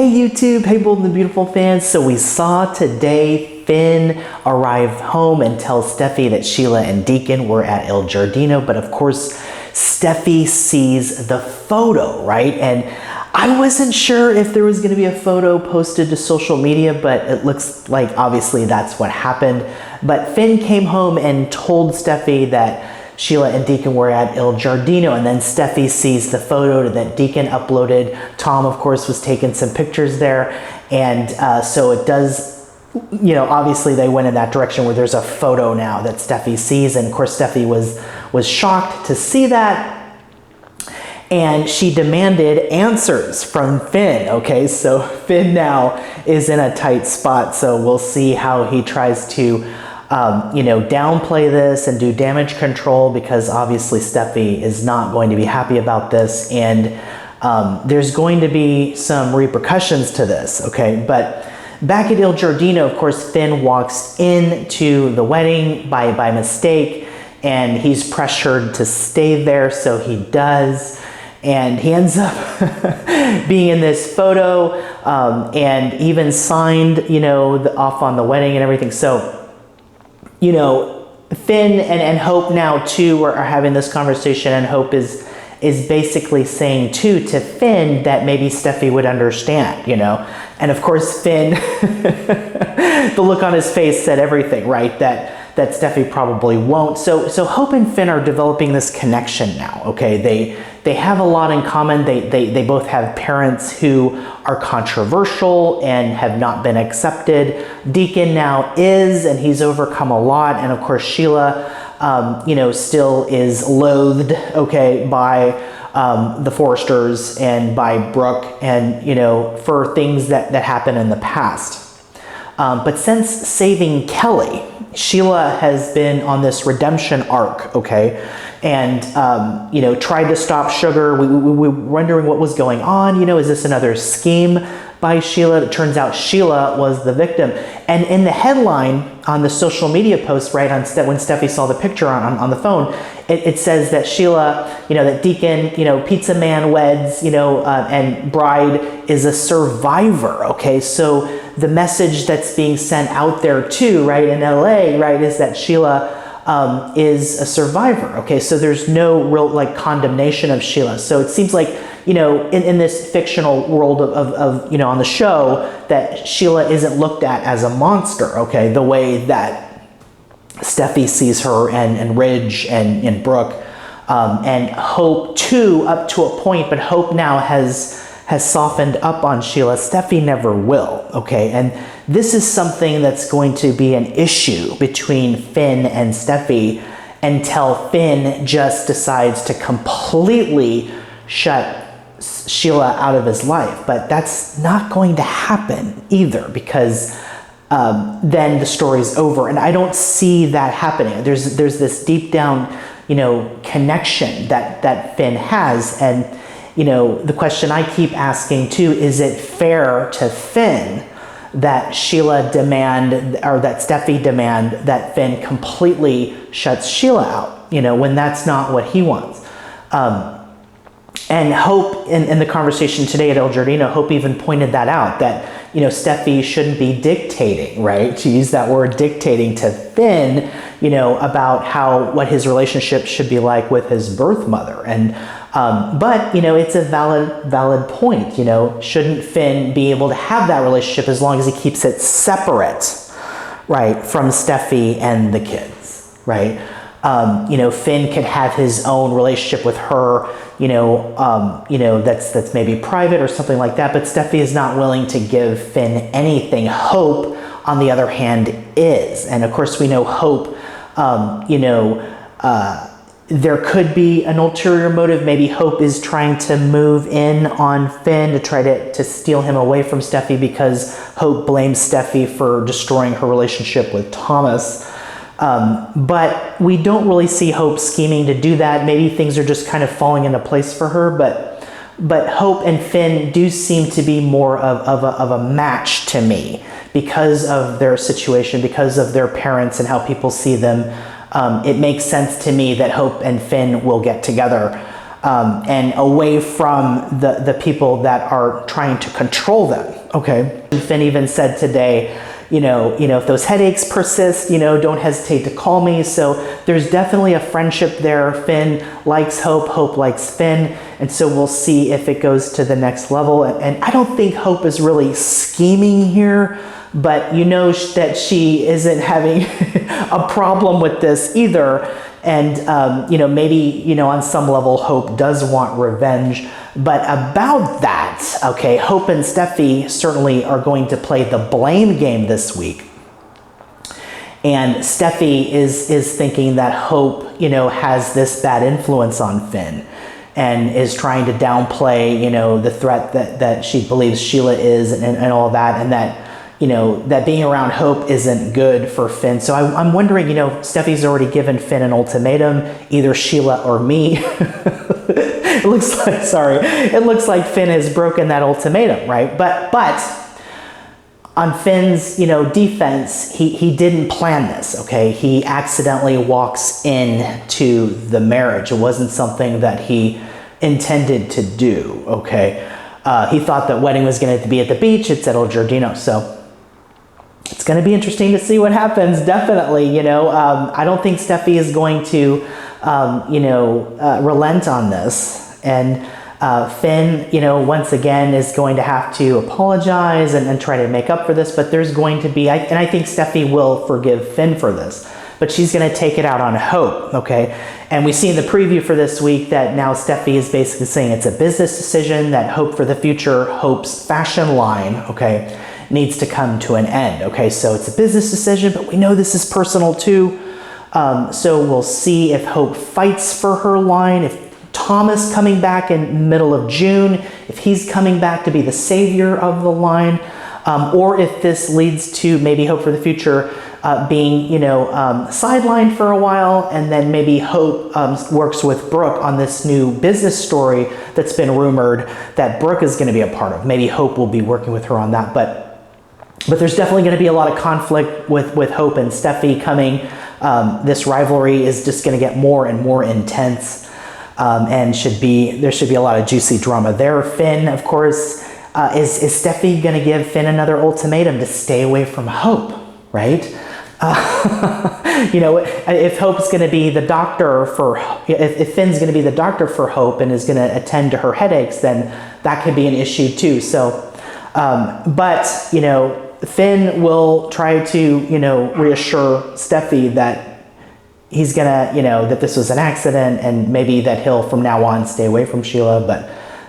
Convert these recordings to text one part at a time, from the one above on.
Hey YouTube, hey bold and beautiful fans. So we saw today Finn arrive home and tell Steffy that Sheila and Deacon were at Il Giardino, but of course Steffy sees the photo, right? And I wasn't sure if there was going to be a photo posted to social media, but it looks like obviously that's what happened. But Finn came home and told Steffy that Sheila and Deacon were at Il Giardino, and then Steffy sees the photo that Deacon uploaded. Tom, of course, was taking some pictures there, and so it does, you know, obviously they went in that direction where there's a photo now that Steffy sees, and of course Steffy was shocked to see that, and she demanded answers from Finn. Okay, so Finn now is in a tight spot, so we'll see how he tries to you know, downplay this and do damage control, because obviously Steffy is not going to be happy about this, and there's going to be some repercussions to this, okay? But back at Il Giardino, of course, Finn walks into the wedding by mistake, and he's pressured to stay there, so he does, and he ends up being in this photo, and even signed, you know, off on the wedding and everything. So, you know, Finn and Hope now too are having this conversation, and Hope is basically saying too to Finn that maybe Steffy would understand, you know. And of course Finn, the look on his face said everything, right? That Steffy probably won't. So Hope and Finn are developing this connection now, okay? They have a lot in common. They both have parents who are controversial and have not been accepted. Deacon now is, and he's overcome a lot. And of course Sheila, you know, still is loathed, okay, by the Forresters and by Brooke, and, you know, for things that happened in the past. But since saving Kelly, Sheila has been on this redemption arc, okay, and you know, tried to stop Sugar. We were wondering what was going on. You know, is this another scheme by Sheila? It turns out Sheila was the victim. And in the headline on the social media post, right, on when Steffy saw the picture on the phone, it says that Sheila, you know, that Deacon, you know, pizza man weds, you know, and bride is a survivor. Okay, so the message that's being sent out there too, right, in LA, right, is that Sheila is a survivor. Okay, so there's no real like condemnation of Sheila. So it seems like, you know, in this fictional world of you know, on the show, that Sheila isn't looked at as a monster, okay, the way that Steffy sees her, and Ridge and Brooke, and Hope too, up to a point, but Hope now has softened up on Sheila. Steffy never will, okay? And this is something that's going to be an issue between Finn and Steffy until Finn just decides to completely shut Sheila out of his life. But that's not going to happen either, because then the story's over, and I don't see that happening. There's this deep down, you know, connection that Finn has, and you know, the question I keep asking too, is it fair to Finn that Sheila demand, or that Steffy demand, that Finn completely shuts Sheila out, you know, when that's not what he wants? And Hope, in the conversation today at Il Giardino, Hope even pointed that out, that, you know, Steffy shouldn't be dictating, right? To use that word, dictating to Finn, you know, about what his relationship should be like with his birth mother. And but, you know, it's a valid point. You know, shouldn't Finn be able to have that relationship as long as he keeps it separate, right, from Steffy and the kids, right? You know, Finn could have his own relationship with her, you know, that's maybe private or something like that, but Steffy is not willing to give Finn anything. Hope, on the other hand, is. And of course we know Hope, you know, there could be an ulterior motive. Maybe Hope is trying to move in on Finn to try to steal him away from Steffy, because Hope blames Steffy for destroying her relationship with Thomas. But we don't really see Hope scheming to do that. Maybe things are just kind of falling into place for her, but Hope and Finn do seem to be more of a match to me, because of their situation, because of their parents and how people see them. It makes sense to me that Hope and Finn will get together. and away from the people that are trying to control them, okay? Finn even said today, if those headaches persist, don't hesitate to call me. So there's definitely a friendship there. Finn likes Hope, Hope likes Finn, and so we'll see if it goes to the next level. And I don't think Hope is really scheming here, but that she isn't having a problem with this either. And, maybe, on some level, Hope does want revenge. But about that, okay, Hope and Steffy certainly are going to play the blame game this week. And Steffy is thinking that Hope, has this bad influence on Finn and is trying to downplay, the threat that she believes Sheila is and all that, and that, that being around Hope isn't good for Finn. So I'm wondering, Steffy's already given Finn an ultimatum, either Sheila or me. It looks like Finn has broken that ultimatum, right? But on Finn's, defense, he didn't plan this, okay? He accidentally walks into the marriage. It wasn't something that he intended to do, okay? He thought that wedding was going to be at the beach. It's at El Giardino, so it's going to be interesting to see what happens, definitely. I don't think Steffy is going to, relent on this. And Finn, once again, is going to have to apologize and try to make up for this. But there's going to be, and I think Steffy will forgive Finn for this. But she's going to take it out on Hope, okay? And we see in the preview for this week that now Steffy is basically saying it's a business decision, that Hope for the Future, Hope's fashion line, okay, needs to come to an end, okay? So it's a business decision, but we know this is personal too. So we'll see if Hope fights for her line, if Thomas coming back in middle of June, if he's coming back to be the savior of the line, or if this leads to maybe Hope for the Future being, sidelined for a while, and then maybe Hope works with Brooke on this new business story that's been rumored that Brooke is going to be a part of. Maybe Hope will be working with her on that, but there's definitely going to be a lot of conflict with Hope and Steffy coming. This rivalry is just going to get more and more intense, and there should be a lot of juicy drama there. Finn, of course, is Steffy going to give Finn another ultimatum to stay away from Hope, right? If Hope's going to be the doctor if Finn's going to be the doctor for Hope and is going to attend to her headaches, then that could be an issue too. So, but Finn will try to, reassure Steffy that he's gonna, that this was an accident, and maybe that he'll from now on stay away from Sheila.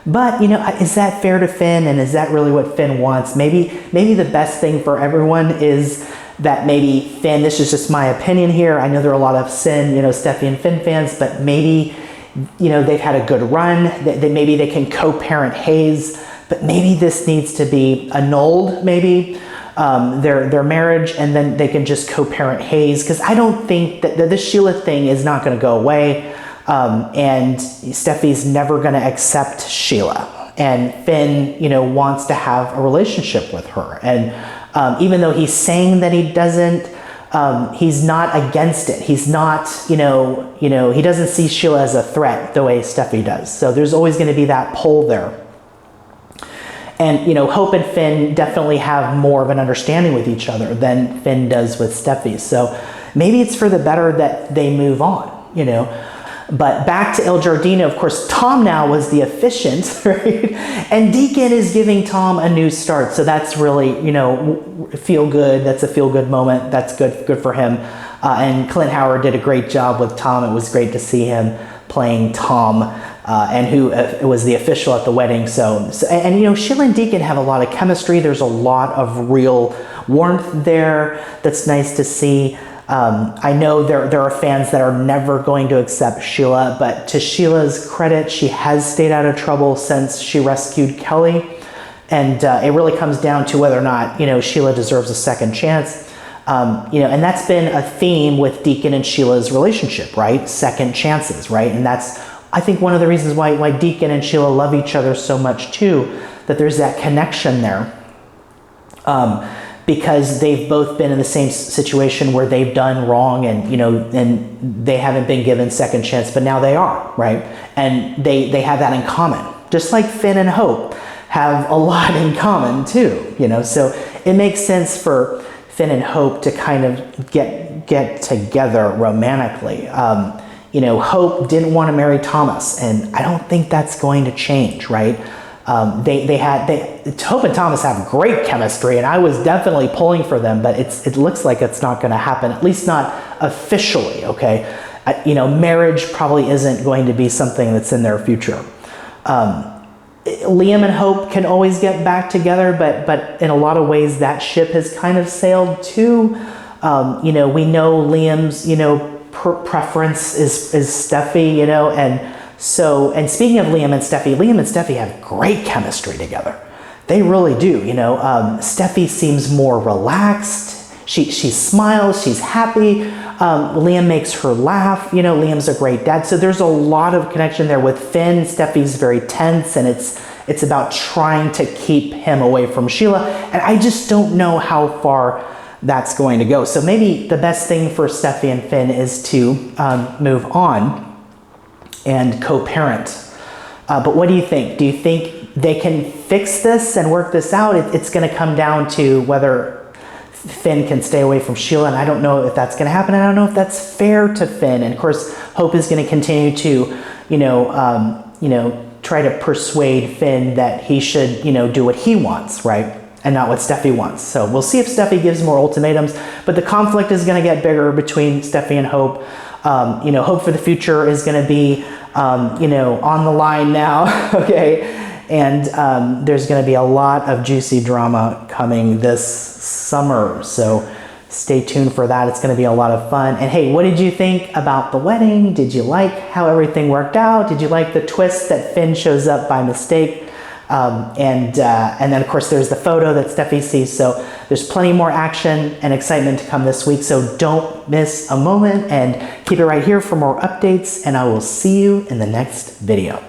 But is that fair to Finn, and is that really what Finn wants? Maybe the best thing for everyone is that maybe Finn, this is just my opinion here, I know there are a lot of Steffy and Finn fans, but maybe, they've had a good run, maybe they can co-parent Hayes, but maybe this needs to be annulled, maybe, their marriage, and then they can just co-parent Hayes, because I don't think that the Sheila thing is not going to go away, and Steffy's never going to accept Sheila, and Finn, wants to have a relationship with her, and even though he's saying that he doesn't, he's not against it. He's not, he doesn't see Sheila as a threat the way Steffy does. So there's always going to be that pull there. And, Hope and Finn definitely have more of an understanding with each other than Finn does with Steffy. So maybe it's for the better that they move on, But back to El Giardino, of course, Tom now was the efficient, right? And Deacon is giving Tom a new start. So that's really, feel good. That's a feel good moment. That's good for him. And Clint Howard did a great job with Tom. It was great to see him playing Tom, and who was the official at the wedding. So Sheila and Deacon have a lot of chemistry. There's a lot of real warmth there. That's nice to see. I know there are fans that are never going to accept Sheila, but to Sheila's credit, she has stayed out of trouble since she rescued Kelly. And it really comes down to whether or not, Sheila deserves a second chance. And that's been a theme with Deacon and Sheila's relationship, right? Second chances, right? And that's, I think, one of the reasons why Deacon and Sheila love each other so much too, that there's that connection there. because they've both been in the same situation where they've done wrong, and and they haven't been given second chance, but now they are, right? And they have that in common, just like Finn and Hope have a lot in common too, so it makes sense for Finn and Hope to kind of get together romantically. Hope didn't want to marry Thomas, and I don't think that's going to change, right? Hope and Thomas have great chemistry, and I was definitely pulling for them, but it looks like it's not going to happen, at least not officially, okay? Marriage probably isn't going to be something that's in their future. Liam and Hope can always get back together, but in a lot of ways that ship has kind of sailed too. We know Liam's, preference is Steffy, and speaking of Liam and Steffy have great chemistry together. They really do, Steffy seems more relaxed. She smiles, she's happy. Liam makes her laugh. Liam's a great dad. So there's a lot of connection there with Finn. Steffy's very tense, and it's about trying to keep him away from Sheila. And I just don't know how far that's going to go. So maybe the best thing for Steffy and Finn is to move on and co-parent. But what do you think? Do you think they can fix this and work this out? It's going to come down to whether Finn can stay away from Sheila, and I don't know if that's going to happen. I don't know if that's fair to Finn. And of course, Hope is going to continue to, try to persuade Finn that he should, do what he wants, right? And not what Steffy wants. So we'll see if Steffy gives more ultimatums, but the conflict is going to get bigger between Steffy and Hope. Hope for the future is going to be, on the line now, okay? And there's going to be a lot of juicy drama coming this summer. So stay tuned for that. It's going to be a lot of fun. And hey, what did you think about the wedding? Did you like how everything worked out? Did you like the twist that Finn shows up by mistake? And then of course there's the photo that Steffy sees. So there's plenty more action and excitement to come this week. So don't miss a moment, and keep it right here for more updates. And I will see you in the next video.